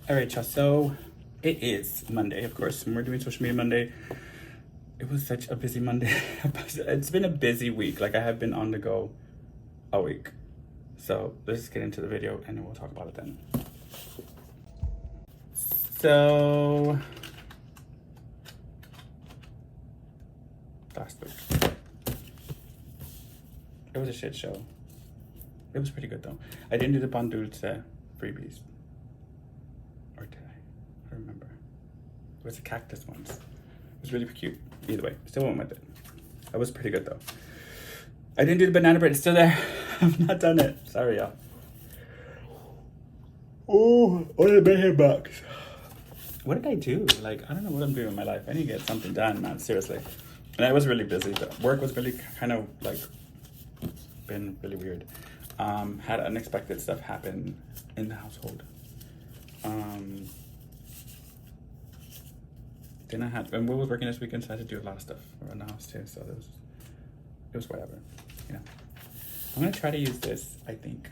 All right, y'all. So it is Monday, of course, and we're doing social media Monday. It was such a busy Monday. It's been a busy week. Like, I have been on the go all week. So let's just get into the video and then we'll talk about it then. So last week, it was a shit show. It was pretty good though. I didn't do the bundles freebies. Or did I? I don't remember. It was the cactus ones. It was really cute. Either way, still went with it. That was pretty good though. I didn't do the banana bread. It's still there. I've not done it. Sorry, y'all. Oh, I did my hair box. What did I do? Like, I don't know what I'm doing in my life. I need to get something done, man. Seriously. And I was really busy. But work was really kind of like been really weird. Had unexpected stuff happen in the household. Then I had, and we were working this weekend, so I had to do a lot of stuff around the house too. So it was whatever, you know. I'm gonna try to use this. I think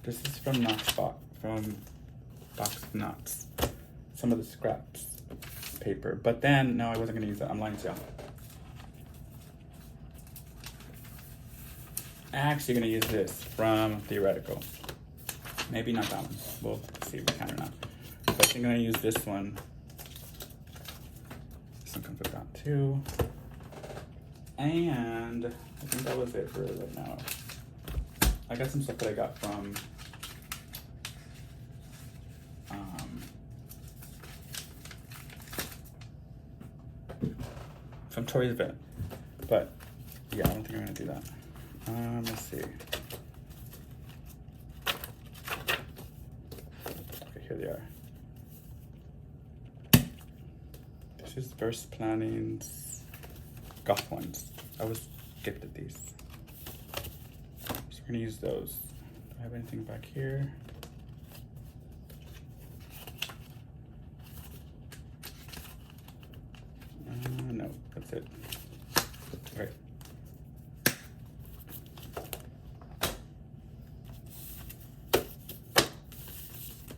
this is from Knoxbox, from Box of Knots. Some of the scraps paper, but then no, I wasn't gonna use that. I'm lying to y'all. I'm actually gonna use this from Theoretical. Maybe not that one. We'll see if we can or not. But I think I'm gonna use this one. This one comes with that too. And I think that was it for right now. I got some stuff that I got from Toys Event. But yeah, I don't think I'm gonna do that. Let's see. Okay, here they are. This is Verse Planning's goth ones. I was gifted these. So we're gonna use those. Do I have anything back here? No, that's it. Okay.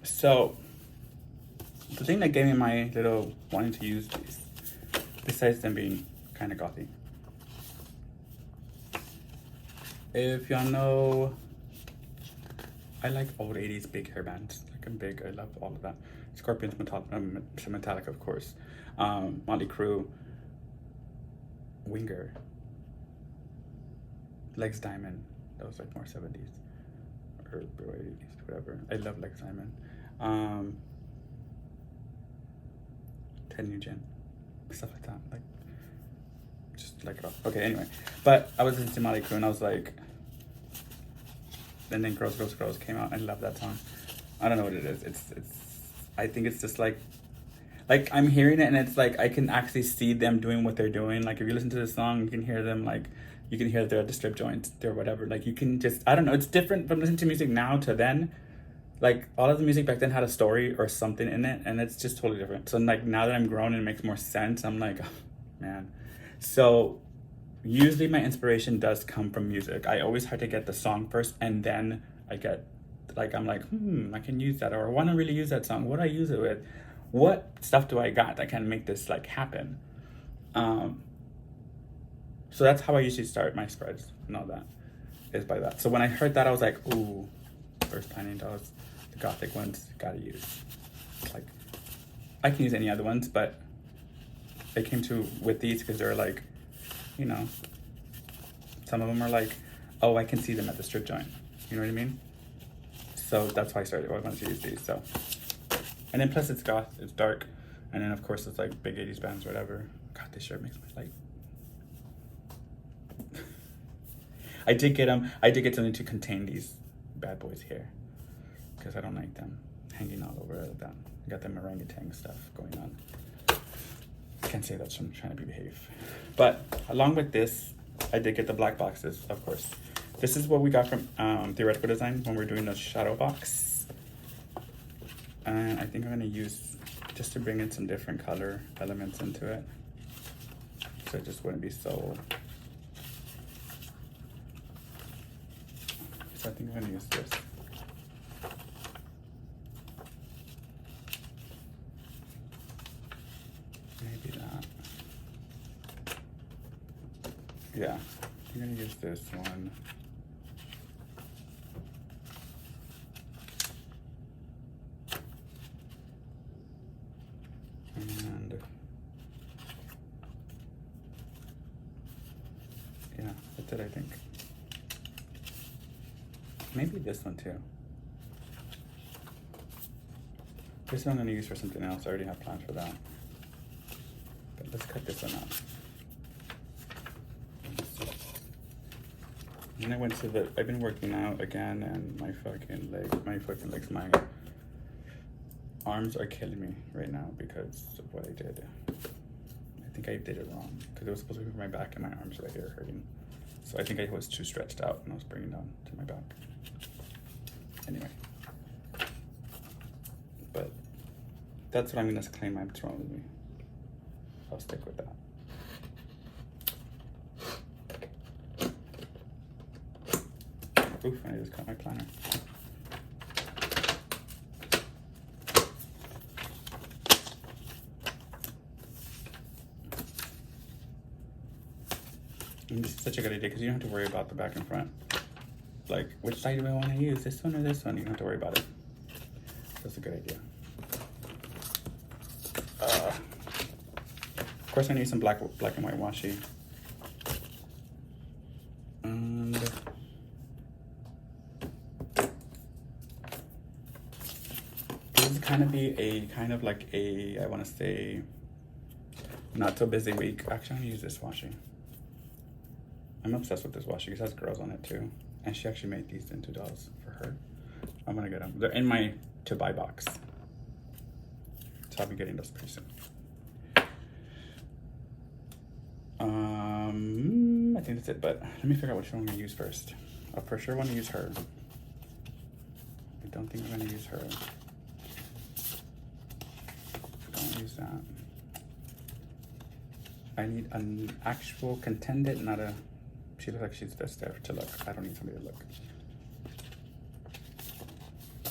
So, the thing that gave me my little wanting to use these, besides them being kind of gothy, if y'all know, I like old 80s big hair bands. Like, I'm big, I love all of that. Scorpions, Metallica, of course. Motley Crue, Winger, Legs Diamond. That was like more 70s or 80s, whatever. I love Legs Diamond. 10 Nugent, stuff like that. Like, just like it all. Okay, anyway. But I was listening to Motley Crue and I was like, and then Girls, Girls, Girls came out. I love that song. I don't know what it is. It's I think it's just like I'm hearing it and it's like I can actually see them doing what they're doing. Like, if you listen to the song, you can hear them, like, you can hear they're at the strip joints, they're whatever. Like, you can just, I don't know, it's different from listening to music now to then. Like, all of the music back then had a story or something in it, and it's just totally different. So, like, now that I'm grown and it makes more sense, I'm like, oh, man. So, usually my inspiration does come from music. I always have to get the song first, and then I get, like, I'm like, I can use that, or I want to really use that song. What do I use it with? What stuff do I got that can make this, like, happen? So that's how I usually start my spreads and all that, is by that. So when I heard that, I was like, ooh, First Planning Dolls, the gothic ones, gotta use. Like, I can use any other ones, but they came with these because they're like, you know, some of them are like, oh, I can see them at the strip joint. You know what I mean? So that's why I wanted to use these. So, and then plus it's goth, it's dark, and then of course it's like big 80s bands or whatever. God, this shirt makes my light. I did get something to contain these bad boys here because I don't like them hanging all over like that. I got them orangutan stuff going on. Can't say that's from trying to behave. But along with this, I did get the black boxes, of course. This is what we got from Theoretical Design when we're doing the shadow box. And I think I'm gonna use, just to bring in some different color elements into it. So it just wouldn't be so. So I think I'm gonna use this. Yeah, I'm gonna use this one. And yeah, that's it, I think. Maybe this one too. This one I'm gonna use for something else. I already have plans for that. But let's cut this one out. And I went to I've been working out again, and my fucking legs, my arms are killing me right now because of what I did. I think I did it wrong because it was supposed to be for my back, and my arms right here are hurting. So I think I was too stretched out and I was bringing down to my back. Anyway, but that's what I'm gonna claim what's wrong with me. I'll stick with that. Oof, I just cut my planner. And this is such a good idea because you don't have to worry about the back and front. Like, which side do I want to use? This one or this one? You don't have to worry about it. That's a good idea. Of course, I need some black and white washi. And this is kind of like a, I want to say, not so busy week. Actually, I'm gonna use this washi. I'm obsessed with this washi because it has girls on it too. And she actually made these into dolls for her. I'm gonna get them. They're in my to buy box. So I'll be getting those pretty soon. I think that's it, but let me figure out which one I'm gonna use first. I for sure want to use her. I don't think I'm gonna use her. Don't use that. I need an actual contendant, not a. She looks like she's just there to look. I don't need somebody to look.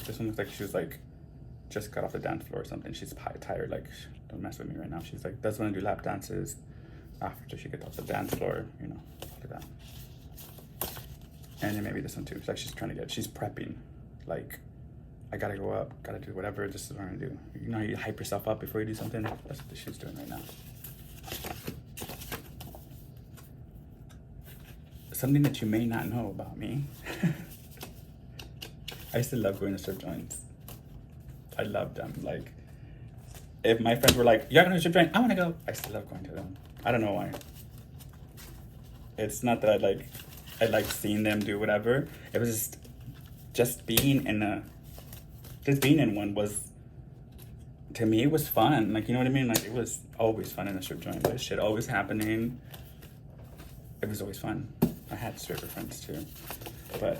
This one looks like she was like just got off the dance floor or something. She's tired. Like, don't mess with me right now. She's like doesn't want to do lap dances after she gets off the dance floor. You know, look at that. And then maybe this one too. It's like she's prepping. Like, I gotta go up, gotta do whatever. This is what I'm gonna do. You know how you hype yourself up before you do something? That's what she's doing right now. Something that you may not know about me. I used to love going to strip joints. I loved them. Like, if my friends were like, "You're going to a strip joint," I want to go. I still love going to them. I don't know why. It's not that I like seeing them do whatever. It was just being in one was, to me, it was fun. Like, you know what I mean? Like, it was always fun in a strip joint. There's shit always happening. It was always fun. I had stripper friends too, but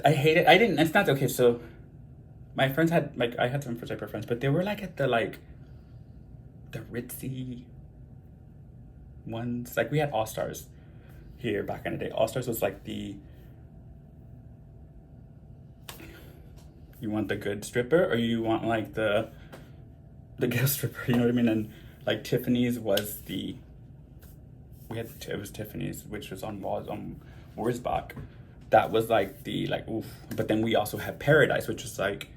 I hate it. It's not okay. So my friends had, I had some stripper friends, but they were like at the ritzy ones. Like, we had All Stars here back in the day. All Stars was like you want the good stripper or you want like the ghetto stripper, you know what I mean? And like Tiffany's was it was Tiffany's, which was on Wurzbach. That was like oof. But then we also had Paradise, which was like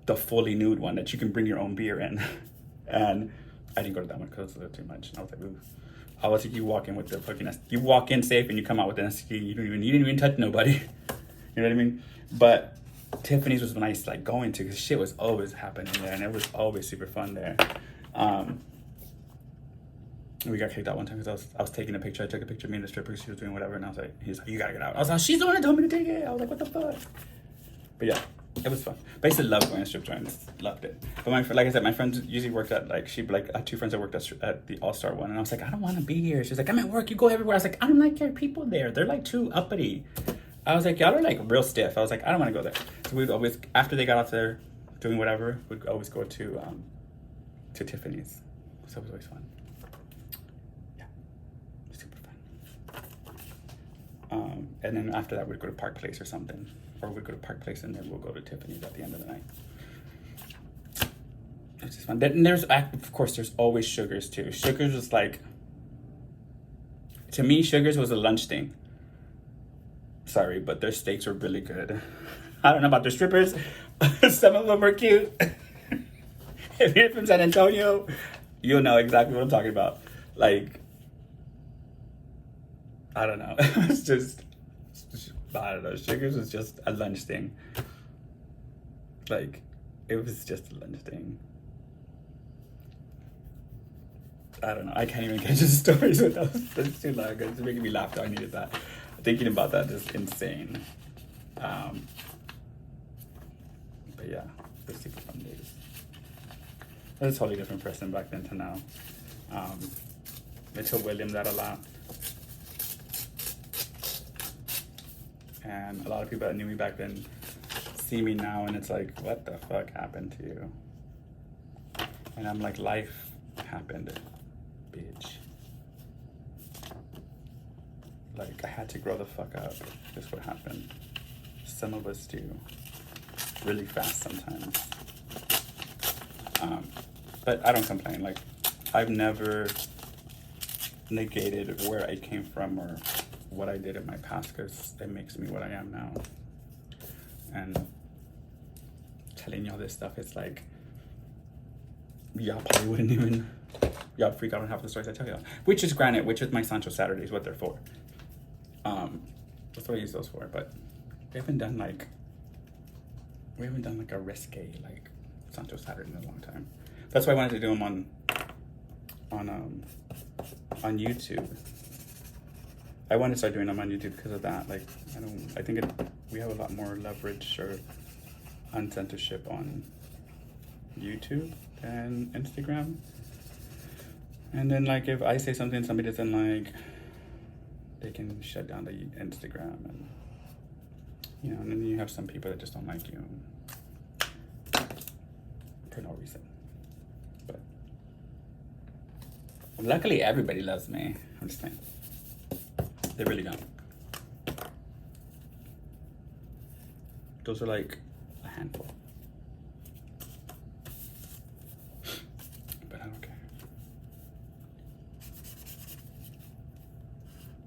the fully nude one that you can bring your own beer in. And I didn't go to that one because it was a little too much. And I was like, ooh. I was like, you walk in with the fucking, you walk in safe and you come out with an STD. You didn't even touch nobody. You know what I mean? But Tiffany's was when I used to like go into, because shit was always happening there and it was always super fun there. We got kicked out one time because I was taking a picture. I took a picture of me and the stripper. She was doing whatever, and I was like, he's like, you gotta get out. I was like, she's the one that told me to take it. I was like, what the fuck? But yeah, it was fun. But I used to love going to strip joints. Loved it. But like I said, my friends usually worked at I had two friends that worked at the All Star one, and I was like, I don't want to be here. She's like, I'm at work. You go everywhere. I was like, I don't like your people there. They're like too uppity. I was like, y'all are like real stiff. I was like, I don't want to go there. So we'd always, after they got off there doing whatever, we'd always go to Tiffany's. So it was always fun. And then after that, we'd go to Park Place or something. Or we'd go to Park Place and then we'll go to Tiffany's at the end of the night. It's just fun. Then there's, of course, there's always Sugars too. Sugars was like, To me, Sugar's was a lunch thing. Sorry, but their steaks were really good. I don't know about the strippers. Some of them are cute. If you're from San Antonio, you'll know exactly what I'm talking about. Like, I don't know. It's just, I don't know. Sugar's was just a lunch thing. Like, it was just a lunch thing. I don't know. I can't even get into stories with those. That's too long. It's making me laugh. I needed that. Thinking about that is insane. But yeah, the super fun days. I was a totally different person back then to now. I told William that a lot. And a lot of people that knew me back then see me now and it's like, what the fuck happened to you? And I'm like, life happened, bitch. Like, I had to grow the fuck up. That's what happened. Some of us do. Really fast sometimes. But I don't complain. Like, I've never negated where I came from or what I did in my past because it makes me what I am now. And telling y'all this stuff, it's like, y'all probably wouldn't even, y'all freak out on half the stories I tell y'all. Which is granted, which is my Sancho Saturdays, what they're for. That's what I use those for, but we haven't done like a risque, like, Sancho Saturday in a long time. That's why I wanted to do them on YouTube. I want to start doing them on YouTube because of that. Like, I think we have a lot more leverage or uncensorship on YouTube than Instagram. And then, like, if I say something somebody doesn't like, they can shut down the Instagram, and you know, and then you have some people that just don't like you for no reason. But luckily, everybody loves me. I'm just saying, they really don't. Those are like a handful. But I don't care.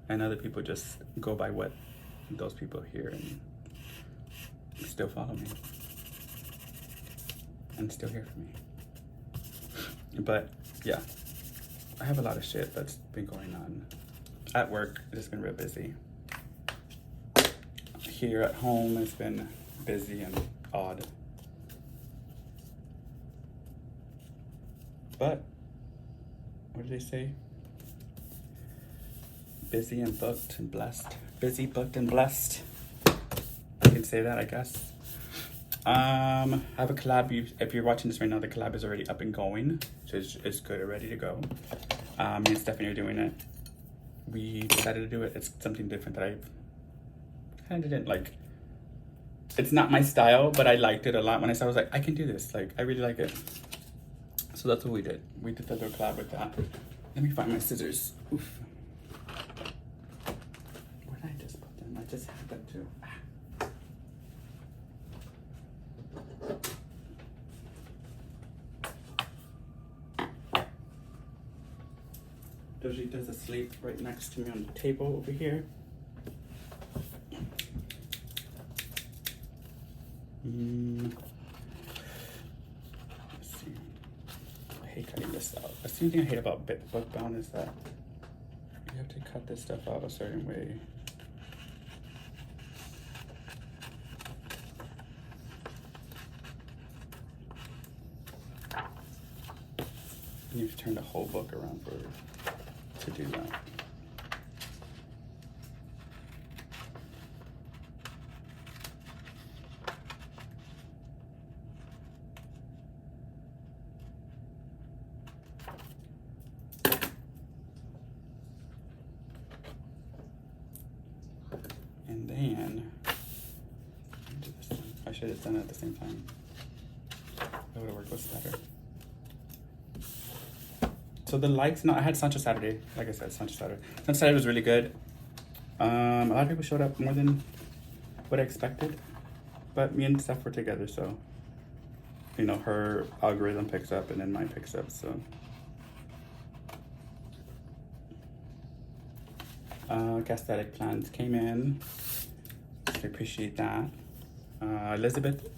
And other people just go by what those people hear and still follow me. And still hear from me. But yeah, I have a lot of shit that's been going on. At work, it's been real busy. Here at home, it's been busy and odd. But, what did they say? Busy and booked and blessed. Busy, booked, and blessed. I can say that, I guess. I have a collab. If you're watching this right now, the collab is already up and going. So it's good and ready to go. Me and Stephanie are doing it. We decided to do it. It's something different that I kind of didn't like. It's not my style, but I liked it a lot. When I saw it, I was like, I can do this. Like, I really like it. So that's what we did. We did the little collab with that. Let me find my scissors. Oof. Where did I just put them? I just had them too. Doji does asleep right next to me on the table over here. Let's see. I hate cutting this out. That's the only thing I hate about bookbound is that you have to cut this stuff out a certain way. You have to turn the whole book around to do that. And then, do this one. I should have done it at the same time. That would have worked much better. So the likes, no, I had Sancho Saturday. Like I said, Sancho Saturday. Sancho Saturday was really good. A lot of people showed up more than what I expected. But me and Steph were together, so, you know, her algorithm picks up and then mine picks up, so. Aesthetic plans came in. I appreciate that. Elizabeth,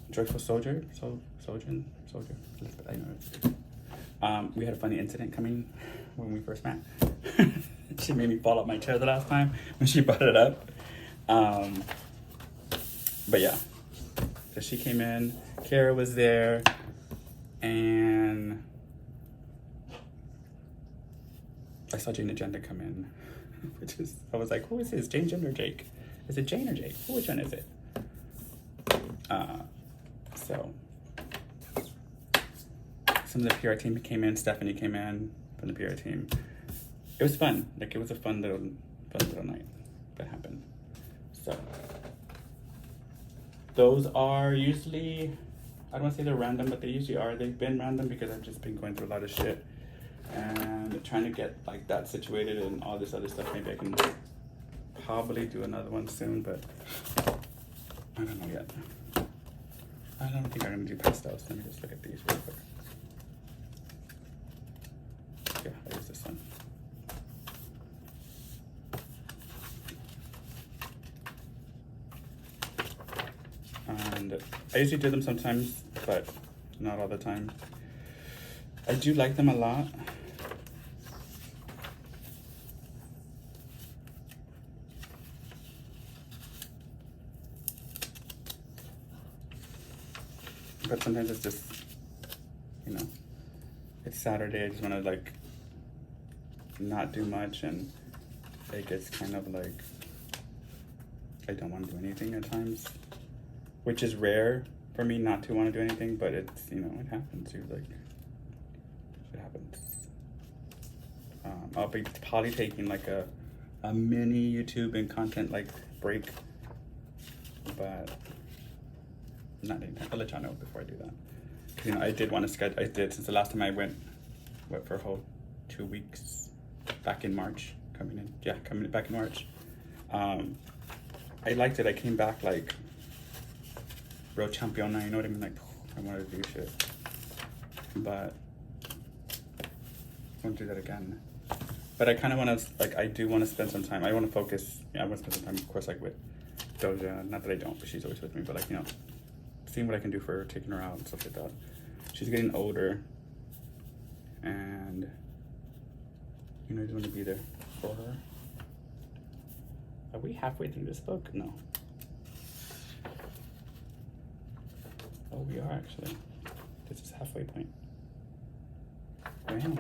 Joyful Soldier, Soldier, Elizabeth, I know it. We had a funny incident coming when we first met. She made me fall off my chair the last time when she brought it up. But yeah, so she came in, Kara was there, and I saw Jane Agenda come in, which is, I was like, who is this, Jane or Jake? Is it Jane or Jake? Which one is it? So, some of the PR team came in, Stephanie came in from the PR team. It was fun, like it was a fun little night that happened. So, those are usually, I don't want to say they're random, but they usually are. They've been random because I've just been going through a lot of shit and trying to get like that situated and all this other stuff. Maybe I can probably do another one soon, but I don't know yet. I don't think I'm gonna do pastels. Let me just look at these real quick. Yeah, I use this one. And I usually do them sometimes, but not all the time. I do like them a lot. But sometimes it's just, you know, it's Saturday, I just want to like not do much, and it gets kind of like, I don't want to do anything at times, which is rare for me not to want to do anything, but it's, you know, it happens. You like, it happens. I'll be probably taking like a mini YouTube and content like break, but not anytime. I'll let y'all know before I do that. You know, I did want to schedule. I did since the last time I went for a whole 2 weeks back in March. Coming back in March. I liked it. I came back like real championa, you know what I mean? Like, I wanted to do shit. But I won't do that again. But I kind of want to, like, I do want to spend some time. I want to focus. Yeah, I want to spend some time, of course, like with Doja. Not that I don't, but she's always with me. But like, you know, seeing what I can do for her, taking her out and stuff like that. She's getting older. And, you know, I just want to be there for her. Are we halfway through this book? No. Oh, we are actually. This is halfway point. Damn,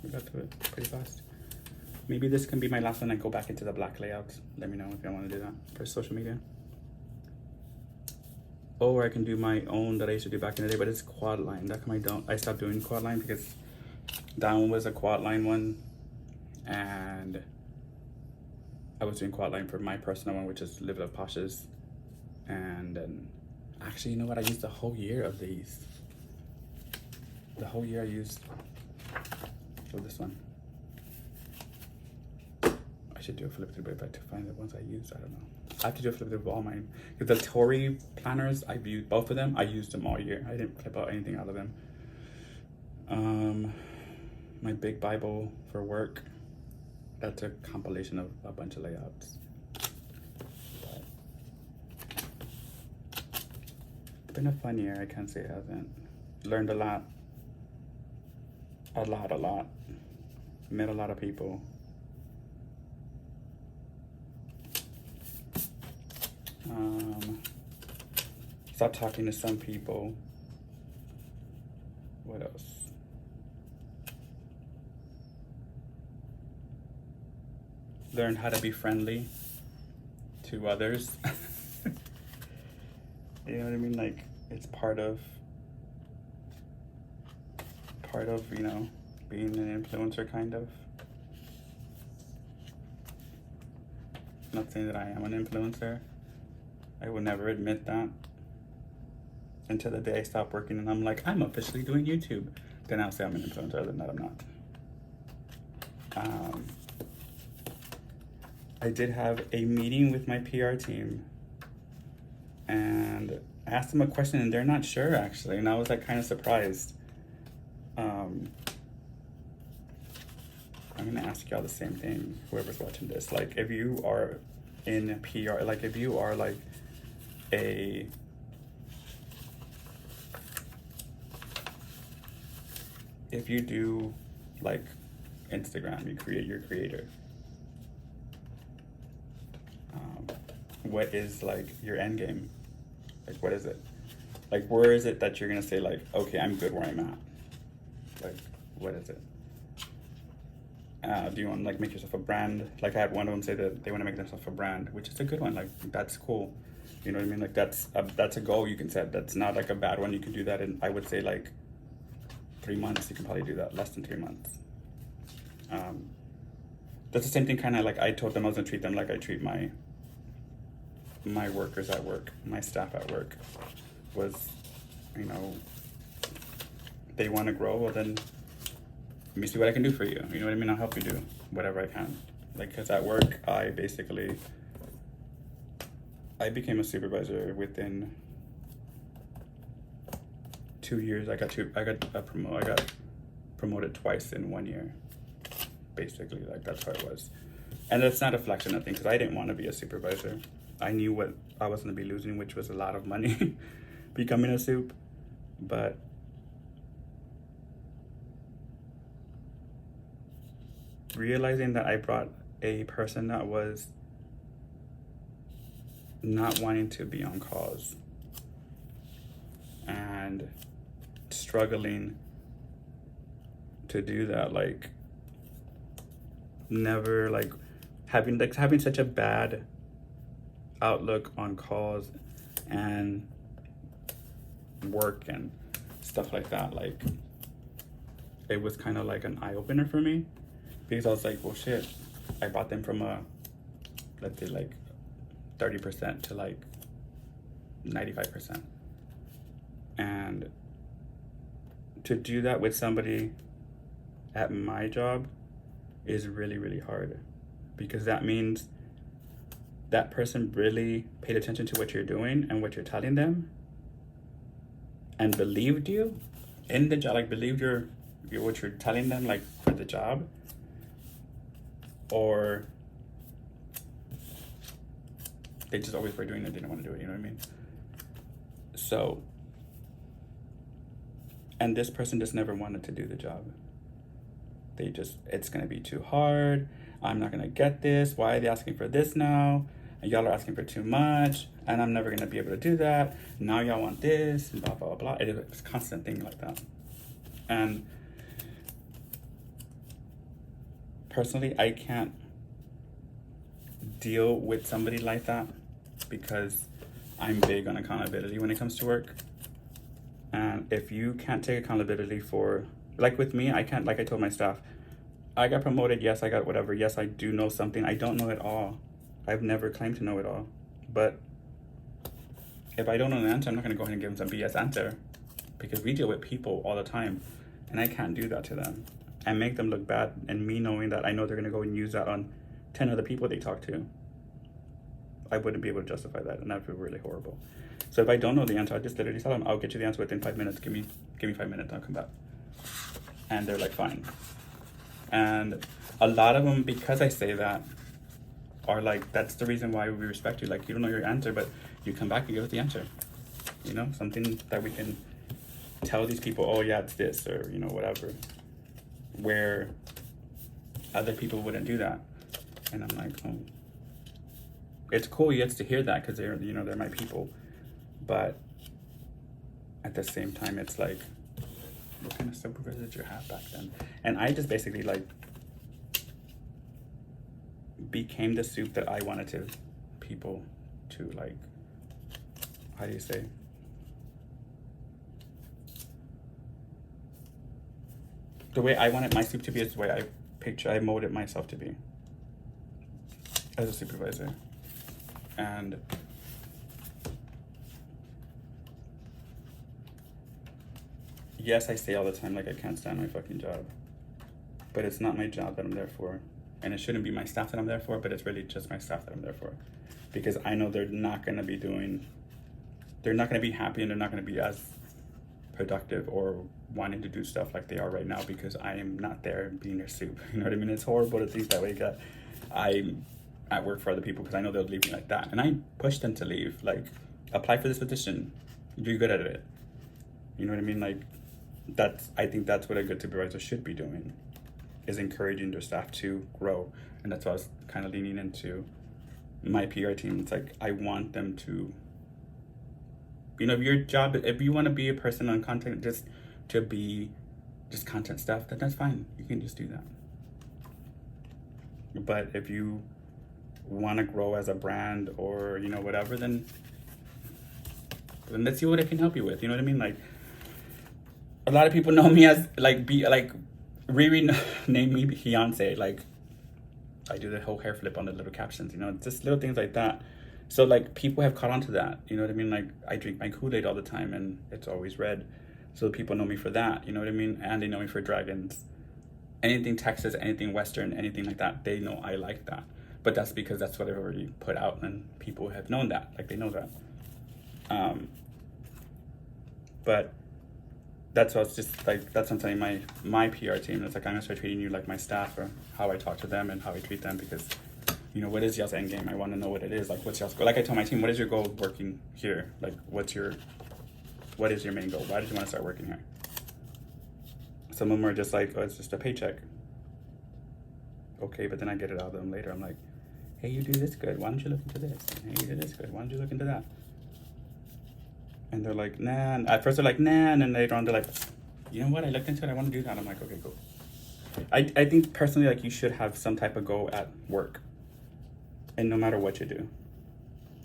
we got through it pretty fast. Maybe this can be my last one and go back into the black layouts. Let me know if you want to do that for social media. Or I can do my own that I used to do back in the day, but it's quad line. That come I stopped doing quad line because that one was a quad line one, and I was doing quad line for my personal one, which is Live Love Posh's. And then actually, you know what? I used the whole year of these. The whole year I used for this one. I should do a flip through, but if I find the ones I used, I don't know. I have to do a flip through of all mine. Because the Tory planners, I've used both of them. I used them all year. I didn't flip out anything out of them. My big Bible for work. That's a compilation of a bunch of layouts. But it's been a fun year. I can't say it hasn't. Learned a lot. A lot. Met a lot of people. Stopped talking to some people. What else? Learned how to be friendly to others. You know what I mean? Like, it's part of, you know, being an influencer, kind of. Not saying that I am an influencer. I would never admit that until the day I stop working and I'm like, I'm officially doing YouTube. Then I'll say I'm an influencer. Other than that, I'm not. I did have a meeting with my PR team and asked them a question and they're not sure, actually. And I was like kind of surprised. I'm gonna ask y'all the same thing, whoever's watching this. Like, if you are in PR, like if you are like if you do like Instagram, you're a creator. What is like your end game? Like, what is it? Like, where is it that you're gonna say like, okay, I'm good where I'm at? Like, what is it? Do you want to like make yourself a brand? Like, I had one of them say that they want to make themselves a brand, which is a good one. Like, that's cool. You know what I mean? Like, that's a goal you can set. That's not like a bad one. You can do that in, I would say, like 3 months. You can probably do that, less than 3 months. That's the same thing, kind of like I told them I was gonna treat them like I treat my workers at work, my staff at work. Was, you know, they want to grow, well then let me see what I can do for you. You know what I mean? I'll help you do whatever I can. Like, because at work, I became a supervisor within 2 years. I got promoted twice in 1 year. Basically, like, that's how it was. And that's not a flex or nothing, because I didn't want to be a supervisor. I knew what I was going to be losing, which was a lot of money becoming a soup. But realizing that I brought a person that was not wanting to be on calls and struggling to do that, like never, like having such a bad outlook on calls and work and stuff like that, like it was kind of like an eye-opener for me, because I was like, well shit, I brought them from a, let's say like 30% to like 95%, and to do that with somebody at my job is really, really hard, because that means that person really paid attention to what you're doing and what you're telling them and believed you in the job, like believed what you're telling them, like for the job, or they just always were doing it, they didn't want to do it, you know what I mean? So, and this person just never wanted to do the job. They just, it's gonna be too hard, I'm not gonna get this, why are they asking for this now? And y'all are asking for too much, and I'm never gonna be able to do that. Now y'all want this, and blah, blah, blah, blah. It was a constant thing like that. And personally, I can't deal with somebody like that, because I'm big on accountability when it comes to work. And if you can't take accountability for, like with me, I can't, like I told my staff, I got promoted, yes, I got whatever, yes, I do know something, I don't know it all. I've never claimed to know it all. But if I don't know the answer, I'm not gonna go ahead and give them some BS answer, because we deal with people all the time, and I can't do that to them and make them look bad, and me knowing that I know they're gonna go and use that on 10 other people they talk to. I wouldn't be able to justify that, and that would be really horrible. So if I don't know the answer, I just literally tell them, I'll get you the answer within 5 minutes. Give me 5 minutes, I'll come back. And they're like, fine. And a lot of them, because I say that, are like, that's the reason why we respect you. Like, you don't know your answer, but you come back and give us the answer. You know, something that we can tell these people, oh yeah, it's this, or, you know, whatever. Where other people wouldn't do that. And I'm like, oh. It's cool, you get to hear that, because they're, you know, they're my people. But at the same time, it's like, what kind of supervisor did you have back then? And I just basically like became the soup that I wanted to people to, like, how do you say? The way I wanted my soup to be is the way I molded myself to be as a supervisor. And yes, I say all the time, like, I can't stand my fucking job, but it's not my job that I'm there for. And it shouldn't be my staff that I'm there for, but it's really just my staff that I'm there for. Because I know they're not gonna be happy, and they're not gonna be as productive or wanting to do stuff like they are right now because I am not there being their soup. You know what I mean? It's horrible to think that way. I'm at work for other people because I know they'll leave me like that. And I push them to leave. Like, apply for this position. You're good at it. You know what I mean? Like, I think that's what a good supervisor should be doing, is encouraging their staff to grow. And that's what I was kind of leaning into my PR team. It's like, I want them to, you know, if your job, if you want to be a person on content, just to be just content stuff, that's fine. You can just do that. But if you want to grow as a brand or, you know, whatever, then let's see what I can help you with. You know what I mean? Like, a lot of people know me as Riri named me Beyonce. Like, I do the whole hair flip on the little captions, you know, just little things like that. So like, people have caught on to that. You know what I mean? Like, I drink my Kool-Aid all the time and it's always red. So people know me for that, you know what I mean? And they know me for dragons. Anything Texas, anything Western, anything like that, they know I like that. But that's because that's what I've already put out and people have known that. Like, they know that. But that's what it's just like, that's what I'm telling my PR team. It's like, I'm gonna start treating you like my staff, or how I talk to them and how I treat them, because, you know, what is y'all's end game? I want to know what it is. Like, what's y'all's goal? Like, I told my team, what is your goal working here? Like, what is your main goal? Why did you want to start working here? Some of them are just like, oh, it's just a paycheck. Okay, but then I get it out of them later. I'm like, hey, you do this good. Why don't you look into this? Hey, you do this good. Why don't you look into that? And they're like, nah. And at first they're like, nah. And then later on they're like, you know what? I looked into it. I want to do that. I'm like, okay, cool. I think personally, like, you should have some type of goal at work. And no matter what you do.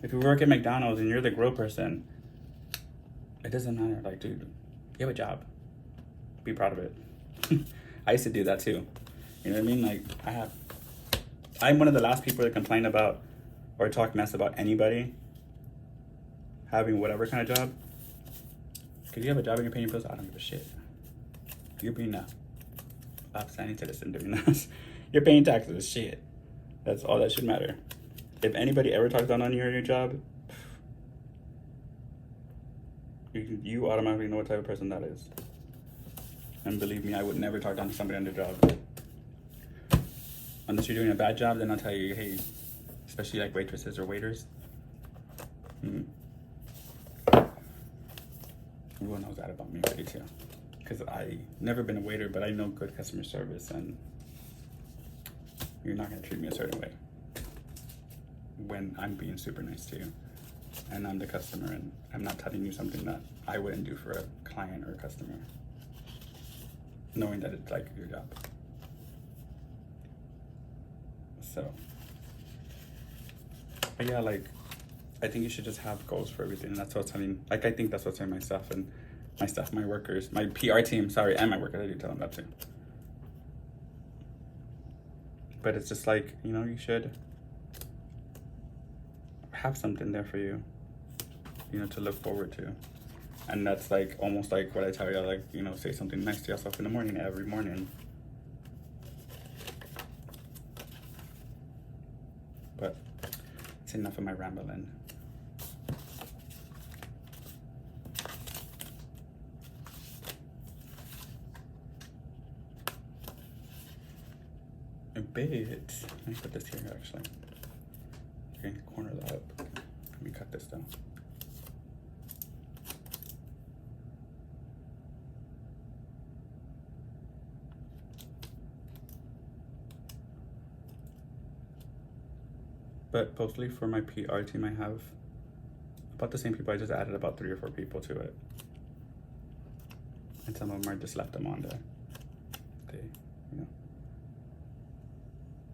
If you work at McDonald's and you're the grill person, it doesn't matter. Like, dude, you have a job. Be proud of it. I used to do that too. You know what I mean? Like, I'm one of the last people to complain about or talk mess about anybody having whatever kind of job. Because you have a job and you're paying your bills, I don't give a shit. You're being a upstanding citizen doing this. You're paying taxes, shit. That's all that should matter. If anybody ever talks down on you or your job, you automatically know what type of person that is. And believe me, I would never talk down to somebody on their job. Unless you're doing a bad job, then I'll tell you, hey, especially like waitresses or waiters. Everyone knows that about me already too. Because I never been a waiter, but I know good customer service, and you're not gonna treat me a certain way when I'm being super nice to you. And I'm the customer, and I'm not telling you something that I wouldn't do for a client or a customer. Knowing that it's like your job. So, but yeah, like, I think you should just have goals for everything. And that's what I'm telling, like, I think that's what's telling my staff, my workers, my PR team, sorry, and my workers. I do tell them that too. But it's just like, you know, you should have something there for you, you know, to look forward to. And that's like almost like what I tell you, like, you know, say something nice to yourself in the morning, every morning. But it's enough of my rambling. A bit. Let me put this here actually. Okay, corner that up. Let me cut this down. But mostly for my PR team, I have about the same people. I just added about 3 or 4 people to it. And some of them I just left them on there. You know.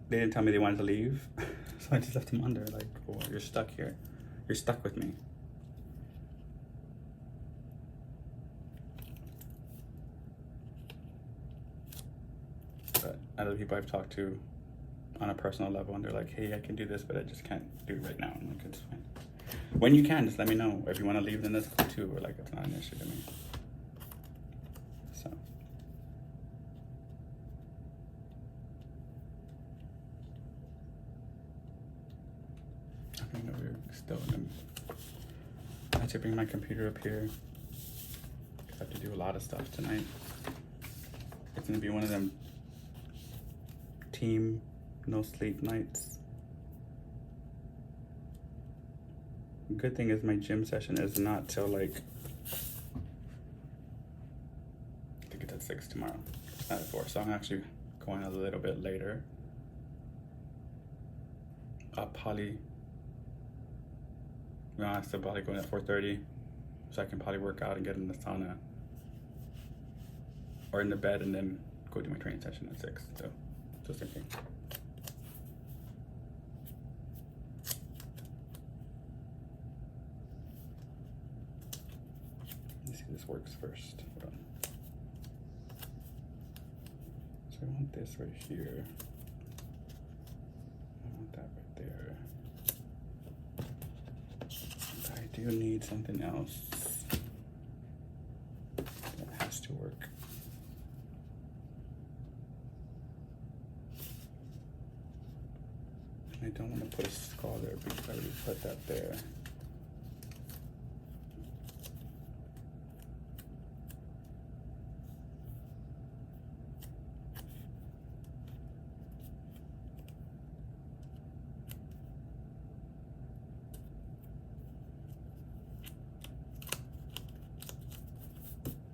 They didn't tell me they wanted to leave. So I just left them on there, like, oh, you're stuck here. You're stuck with me. But other people I've talked to on a personal level, and they're like, hey, I can do this, but I just can't do it right now. I'm like, it's fine. When you can, just let me know. If you want to leave, then that's cool too. Or like, it's not an issue to me. So. I mean, we're still in them. I have to bring my computer up here. I have to do do a lot of stuff tonight. It's gonna be one of them team no sleep nights. Good thing is my gym session is not till like, I think it's at 6 tomorrow, not at 4. So I'm actually going a little bit later. I'll probably, I'm still probably going at 4:30, so I can probably work out and get in the sauna or in the bed and then go do my training session at 6. So just same thing. Let's see if this works first. Hold on. So I want this right here. I want that right there. And I do need something else that has to work. I don't want to put a skull there because I already put that there.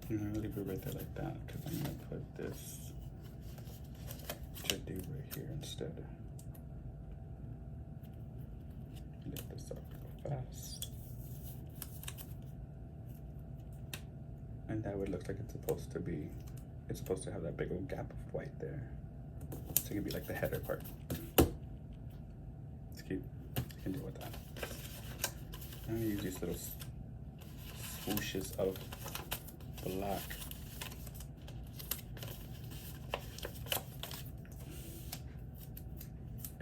I'm gonna leave it right there like that because I'm gonna put this to do right here instead. Lift this up real fast. And that would look like it's supposed to be, it's supposed to have that big old gap of white there. So it can be like the header part. It's cute. I can deal with that. I'm gonna use these little swooshes of black.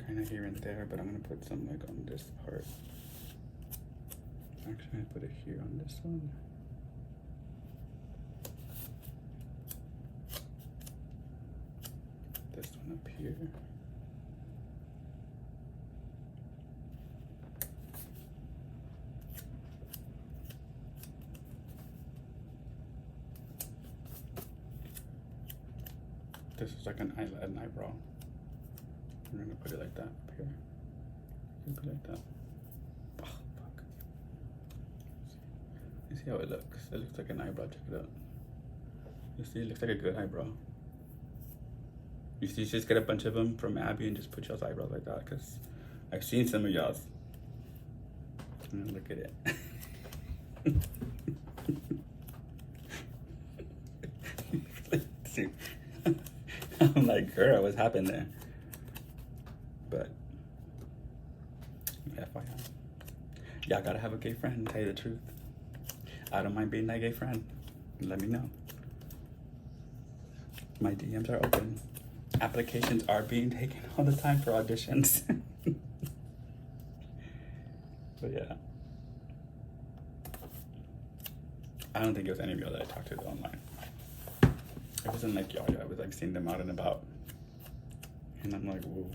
Kind of here and there, but I'm gonna put some like on this part. Actually, I'm gonna put it here on this one. This one up here. This is like an eyebrow. We're gonna put it like that up here. You can put it like that. Oh, fuck. You see how it looks? It looks like an eyebrow. Check it out. You see, it looks like a good eyebrow. You see, just get a bunch of them from Abby and just put y'all's eyebrows like that, because I've seen some of y'all's. Look at it. See. I'm like, girl, what's happened there? But FYI, y'all gotta have a gay friend, tell you the truth. I don't mind being that gay friend. Let me know. My DMs are open. Applications are being taken all the time for auditions. But yeah. I don't think it was any of y'all that I talked to online. It wasn't like y'all, I was like seeing them out and about. And I'm like, whoa.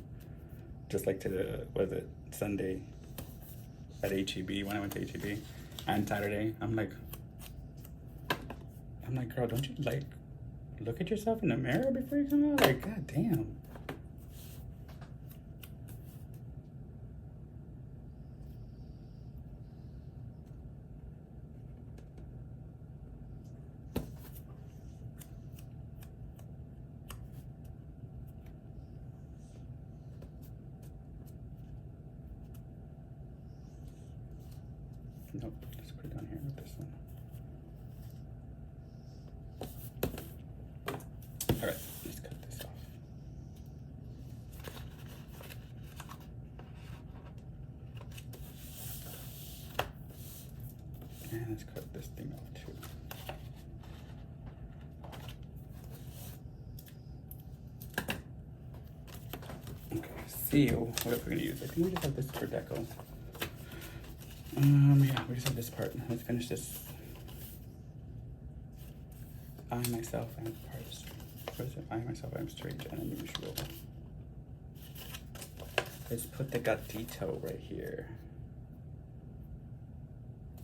Just like to the, what is it, Sunday at HEB, when I went to HEB, and Saturday, I'm like, girl, don't you like look at yourself in the mirror before you come out? Like, god damn. Nope, let's put it down here with this one. All right, let's cut this off. And let's cut this thing off too. Okay, see, what are we gonna use? I think we just have this for deco. Yeah, we just have this part. Let's finish this. I myself am parts. What is it? I myself am strange and unusual. Let's put the gatito right here.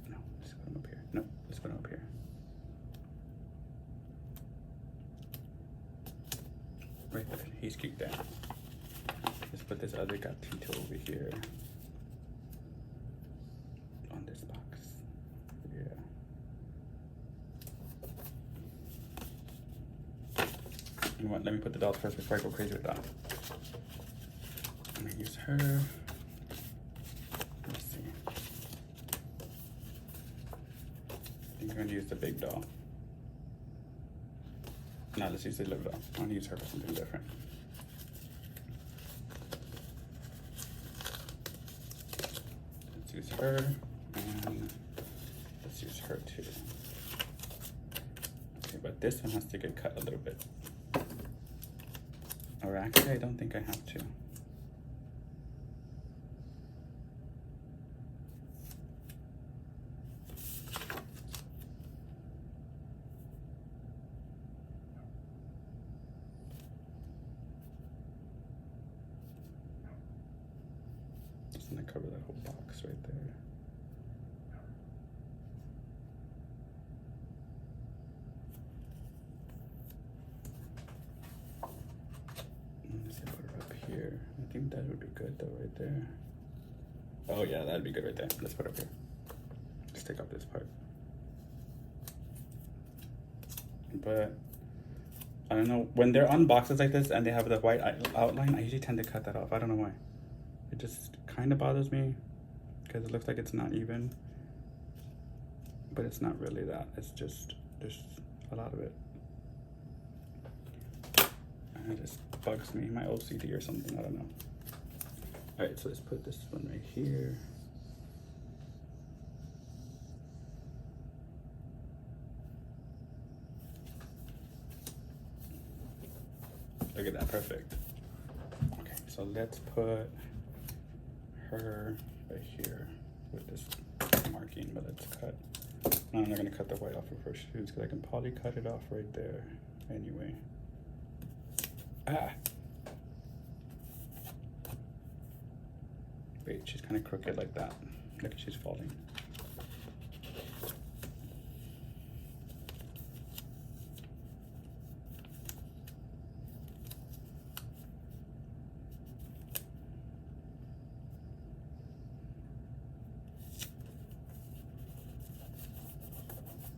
No, let's put him up here. No, let's put him up here. Right there. He's cute there. Let's put this other gatito over here. On this box. Yeah. You know what? Let me put the dolls first before I go crazy with that. I'm gonna use her. Let's see. I think I'm gonna use the big doll. No, let's use the little doll. I'm gonna use her for something different. Let's use her, and let's use her too. Okay, but this one has to get cut a little bit. Or actually, I don't think I have to. Just gonna cover that whole box right there. Here. I think that would be good though, right there. Oh yeah, that'd be good right there. Let's put it up here. Let's take out this part. But I don't know, when they're on boxes like this and they have the white outline, I usually tend to cut that off. I don't know why. It just kind of bothers me because it looks like it's not even, but it's not really that. It's just, there's a lot of it. And it just bugs me, my OCD or something, I don't know. All right, so let's put this one right here. Look at that, perfect. Okay, so let's put her right here with this marking, but let's cut. I'm not gonna cut the white off of her shoes because I can probably cut it off right there anyway. Ah. Wait, she's kind of crooked like that. Look, she's falling.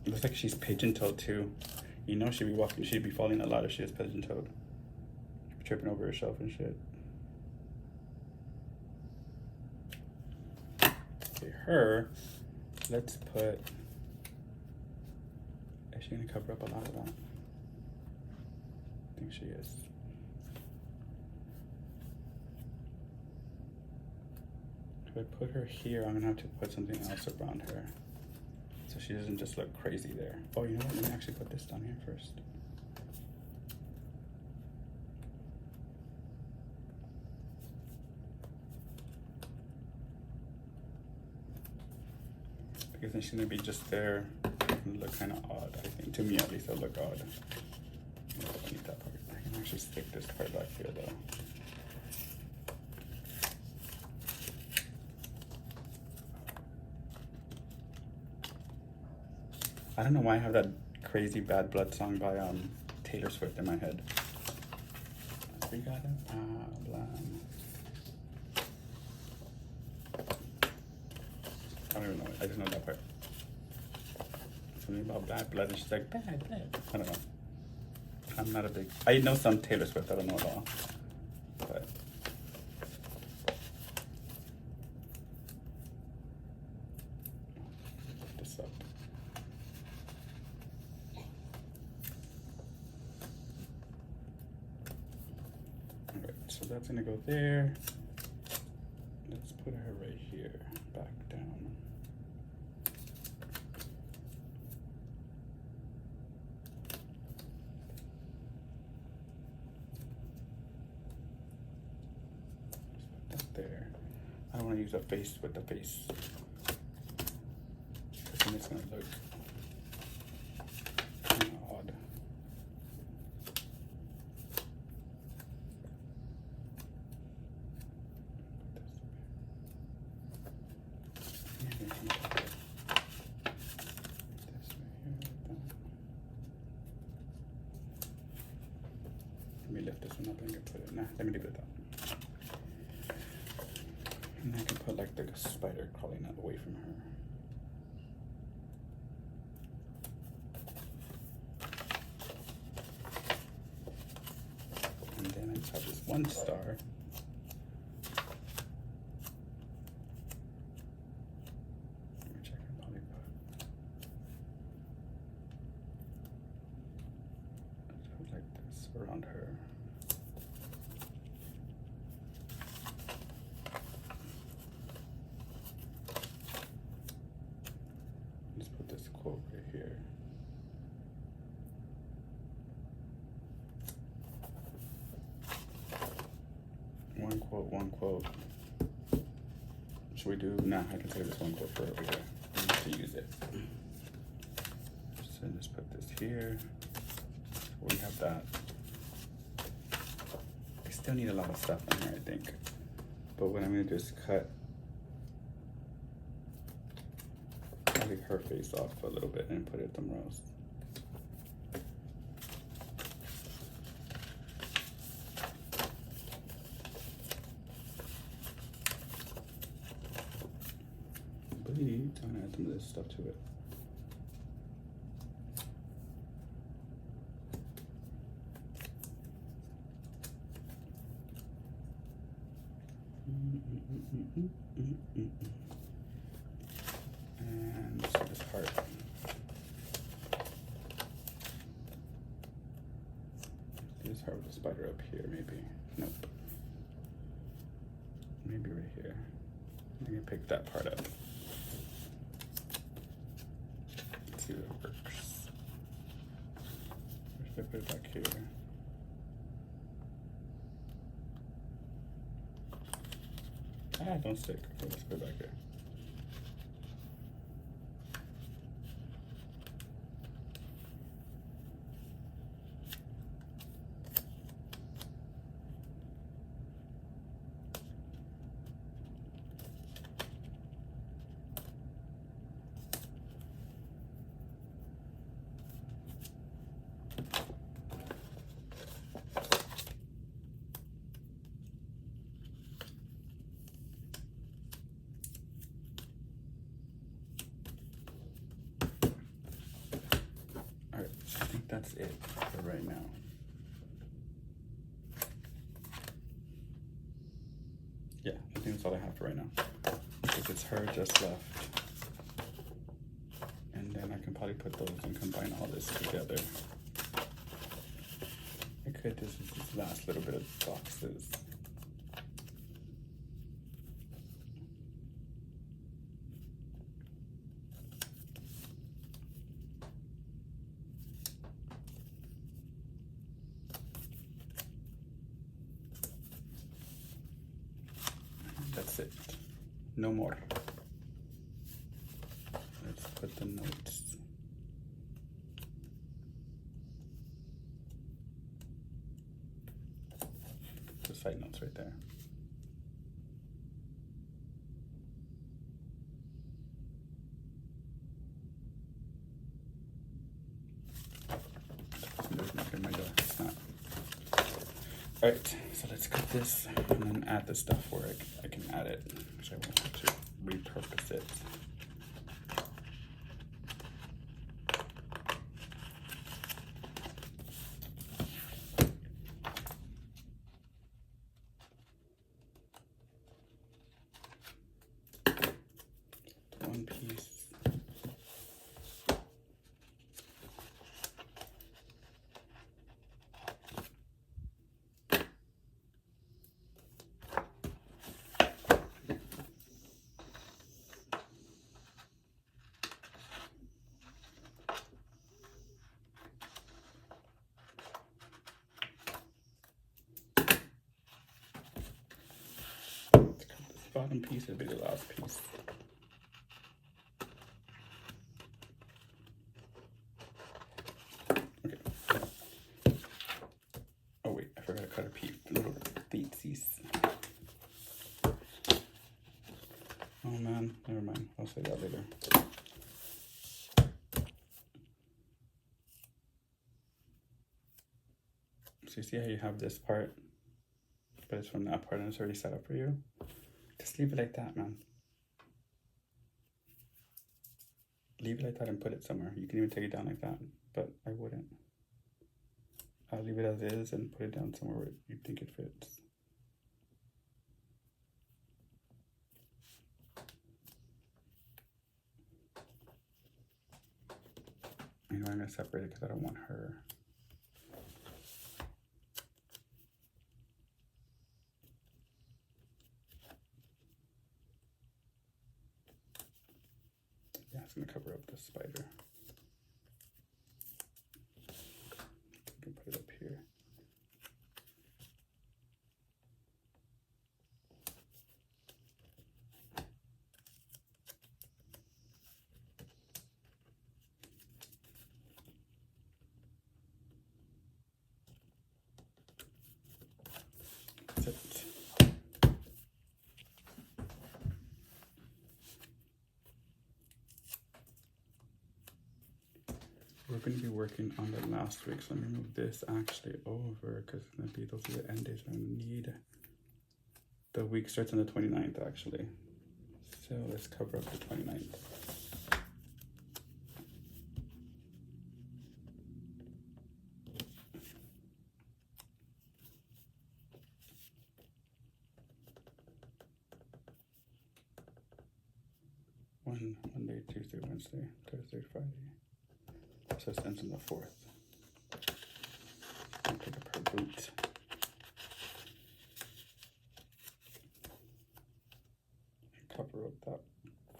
It looks like she's pigeon-toed too. You know she'd be walking, she'd be falling a lot if she was pigeon-toed. Tripping over herself and shit. Okay, her, let's put, is she gonna cover up a lot of that? I think she is. If I put her here, I'm gonna have to put something else around her so she doesn't just look crazy there. Oh, you know what? Let me actually put this down here first. Because then she's gonna be just there and look kind of odd, I think. To me at least, it'll look odd. I don't need that part. I can actually stick this part back here though. I don't know why I have that crazy Bad Blood song by Taylor Swift in my head. We got a problem. I don't even know it. I just know that part. Something about bad blood, and she's like, bad blood. I don't know. I'm not a big... I know some Taylor Swift, I don't know it all. But... Put this up. Alright, so that's gonna go there. Let's put her right here, back down. There. I don't want to use a face with the face because then it's going to look kind of odd. Let me lift this one Nah, let me leave it at that. And I can put like the spider crawling away from her. And then I just have this one star. Which I can probably put like this around her. Just put this quote right here. One quote. Should we do? Nah, I can save this one quote for over here. I need to use it. So just put this here. We have that. I still need a lot of stuff in here, I think. But what I'm gonna do is cut probably her face off a little bit and put it somewhere else. I believe I'm gonna add some of this stuff to it. And so this part. This heart with the spider up here, maybe. Nope. Maybe right here. I'm gonna pick that part up. Let's see if it works. If I put it back here. Ah, don't stick. Okay, let's put it back here. Alright, I think that's it for right now. Yeah, I think that's all I have for right now. Because it's her just left. And then I can probably put those and combine all this together. I could just use these last little bit of boxes. That's it. No more. Let's put the notes. The side notes right there. There's nothing in my door. It's not. All right, so let's cut this and then add the stuff where I can add it, because I won't have to repurpose it. One piece. Bottom piece would be the last piece. Okay. Oh wait, I forgot to cut a piece, little feetsies. Oh man, never mind. I'll say that later. So you see how you have this part but it's from that part and it's already set up for you. Just leave it like that, man. Leave it like that and put it somewhere. You can even take it down like that, but I wouldn't. I'll leave it as is and put it down somewhere where you think it fits. You know, I'm gonna separate it because I don't want her. Yeah, it's gonna cover up the spider. You can put it up here. That's it. We're going to be working on the last week, so let me move this actually over because maybe those are the end days I need. The week starts on the 29th actually, so let's cover up the 29th. Monday, Tuesday, Wednesday, Thursday, Friday. So it ends on the 4th. I'll pick up her boot. Cover up that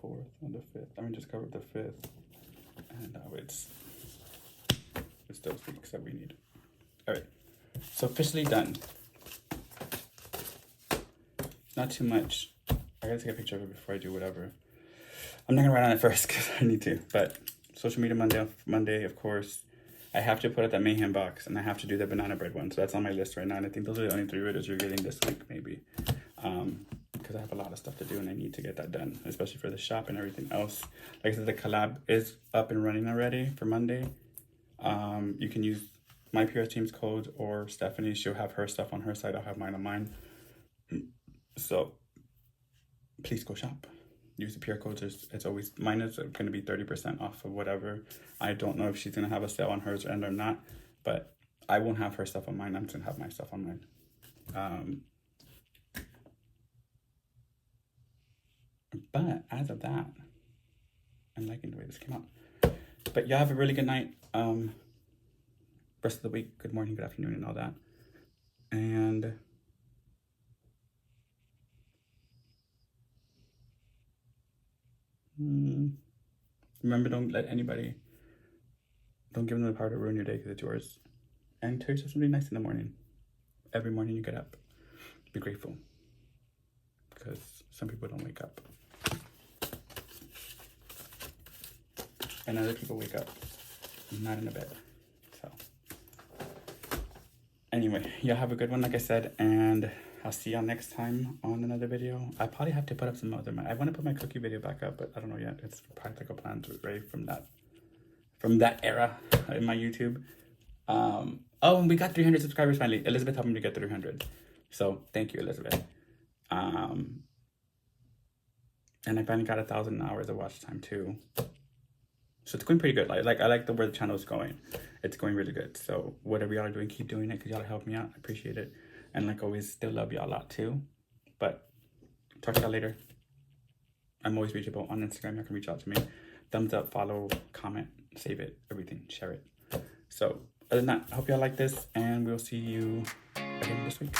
4th and the 5th. I mean, just cover up the 5th. And now it's those weeks that we need. All right, so officially done. Not too much. I gotta take a picture of it before I do whatever. I'm not gonna write on it first because I need to, but social media Monday, of course. I have to put out that mayhem box and I have to do the banana bread one. So that's on my list right now. And I think those are the only 3 videos you're getting this week, maybe. Because I have a lot of stuff to do and I need to get that done, especially for the shop and everything else. Like I said, the collab is up and running already for Monday. You can use my PR team's code or Stephanie. She'll have her stuff on her side. I'll have mine on mine. So please go shop. Use the PR codes. It's always, mine is going to be 30% off of whatever. I don't know if she's going to have a sale on hers end or not, but I won't have her stuff on mine. I'm just going to have my stuff on mine. But as of that, I'm liking the way this came out. But y'all have a really good night. Rest of the week, good morning, good afternoon, and all that. And remember, don't give them the power to ruin your day because it's yours. And tell yourself something nice in the morning. Every morning you get up, be grateful. Because some people don't wake up. And other people wake up not in a bed. So anyway, y'all have a good one, like I said, and I'll see y'all next time on another video. I probably have to put up some other, I want to put my cookie video back up, but I don't know yet. It's Practicalplanswithrey from that era in my YouTube. Oh, and we got 300 subscribers finally. Elizabeth helped me to get 300. So thank you, Elizabeth. And I finally got 1,000 hours of watch time too. So it's going pretty good. I like where the channel is going. It's going really good. So whatever y'all are doing, keep doing it because y'all help me out. I appreciate it. And like always, still love y'all a lot too. But talk to y'all later. I'm always reachable on Instagram. Y'all can reach out to me. Thumbs up, follow, comment, save it, everything, share it. So other than that, I hope y'all like this and we'll see you again this week.